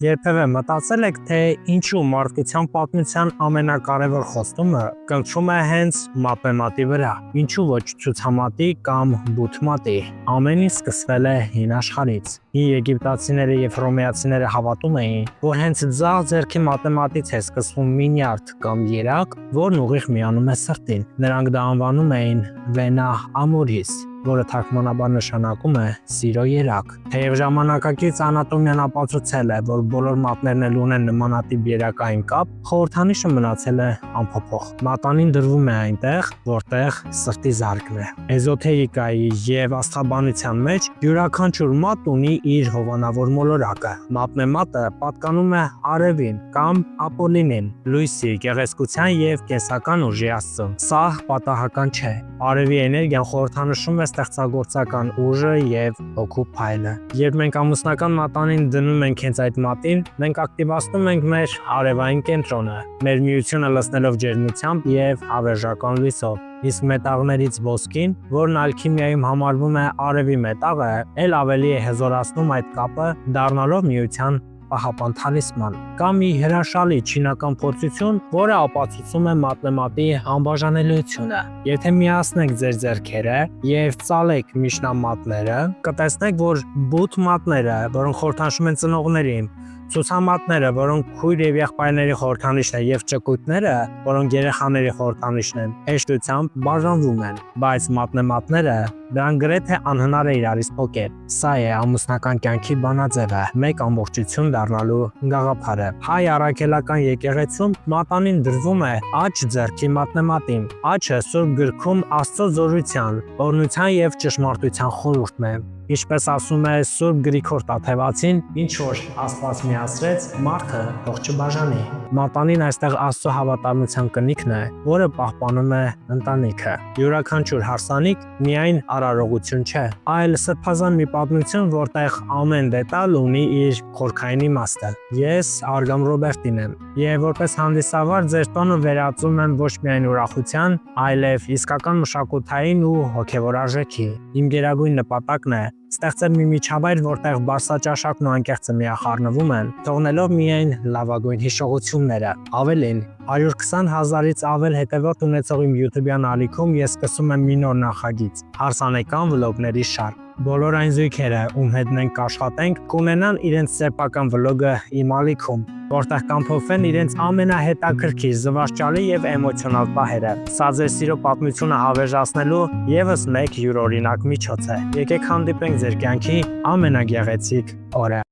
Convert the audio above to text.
Երբևէ մտածել եք, թե ինչու մարդկության պատմության ամենակարևոր խոստումը կնքվում է հենց մաթեմատի վրա, ինչու ոչ ցուցամատի կամ բութմատի։ Ամեն ինչ սկսվել է հին աշխարհից։ Հին եգիպտացիները եւ հռոմեացիները հավատում էին, որ հենց ձախ ձեռքի մաթեմատից է սկսվում մինյարդ կամ երակ, որն ուղիղ միանում է սրտին։ Նրանք դա անվանում էին Vena Amoris, որը թարգմանաբար նշանակում է սիրո երակ։ Թեև ժամանակակից անատոմիան ապացուցել է, որ բոլոր մատներն էլ ունեն նմանատիպ երակային կապ, խորհրդանիշը մնացել է անփոփոխ։ Մատանին դրվում է այնտեղ, որտեղ սրտի զարկն է։ Էզոթերիկայի եւ աստղաբանության մեջ յուրաքանչյուր մատ ունի իր հովանավոր մոլորակը։ Մատնեմատը պատկանում է արևին կամ Ապոլլինին, լույսի, գեղեցկության եւ կենսական ուժի աստծուն։ Սա պատահական չէ։ Արևի էներգիան խորհրդանշում է ստեղծագործական ուժը եւ հոգու փայլը։ Երբ մենք ամուսնական մատանին դնում ենք հենց այդ մատին, մենք ակտիվացնում ենք մեր արևային կենտրոնը, մեր միությունը լցնելով ջերմությամբ եւ հավերժական լույսով։ Իսկ մետաղներից ոսկին, որն ալքիմիայում համարվում է արևի մետաղը, ել ավելի է հզորացնում այդ կապը, դառնալով միության պահապան թալիսման։ Կա մի հրաշալի չինական փորձություն, որը ապացուցում է մաթեմատի անբաժանելիությունը։ Եթե միացնեք ձեր ձեռքերը եւ ծալեք միջնամատները, կտեսնեք, որ բութ մատները, որոնք խորհրդանշում են ծնողներին, ցուցամատները, որոնք քույր եւ եղբայրների խորհրդանիշն են, եւ ճկույտները, որոնք երեխաների խորհրդանիշն են, հեշտությամբ բաժանվում են, բայց մատնեմատները դրան գրեթե անհնար է իրարից փոկել։ Սա է ամուսնական կյանքի բանաձևը, մեկ ամբողջություն դառնալու գաղափարը։ Հայ առաքելական եկեղեցում մատանին դրվում է աջ ձեռքի մատնեմատին։ Աջը Սուրբ գրքում Աստծո զորության, օրհնության եւ ճշմարտության խորհուրդն է։ Ինչպես ասում է Սուրբ Գրիգոր Տաթևացին, ինչ որ Աստված միացրեց, մարդը թող չբաժանի։ Մատանին այստեղ Աստծո հավատարմության կնիքն է, որը պահպանում է ընտանիքը։ Յուրաքանչյուր հարսանիք միայն արարողություն չէ, այլ սրբազան մի պատմություն, որտեղ ամեն դետալ ունի իր խորքային իմաստը։ Ես Արգամ Ռոբերտին եմ, եւ որպես հանդիսավար ձեր տոնը վերածում եմ ոչ միայն ուրախության, այլև իսկական մշակութային ու հոգեվոր արժեքի։ Իմ գերագույն նպատակն է ստեղծել մի միջավայր, որտեղ Բարսաճաշակն ու անկեղծը միախառնվում են, թողնելով միայն լավագույն հիշողությունները։ Ավելին, 120,000-ից ավել հետևորդ ունեցող իմ YouTube-յան ալիքում ես սկսում եմ մի նոր նախագիծ՝ հարսանեկան վլոգների շարք։ Բոլոր այն զույգերը, ում հետ մենք կաշխատենք, կունենան իրենց սեփական վլոգը իմ ալիքում, որտեղ կամփոփվեն իրենց ամենահետաքրքիր, զվարճալի եւ էմոցիոնալ պահերը։ Սա ձեր սիրո պատմությունը հավերժացնելու եւս մեկ յուրօրինակ միջոց է։ Եկեք հանդիպենք ձեր կյանքի ամենագեղեցիկ օրը։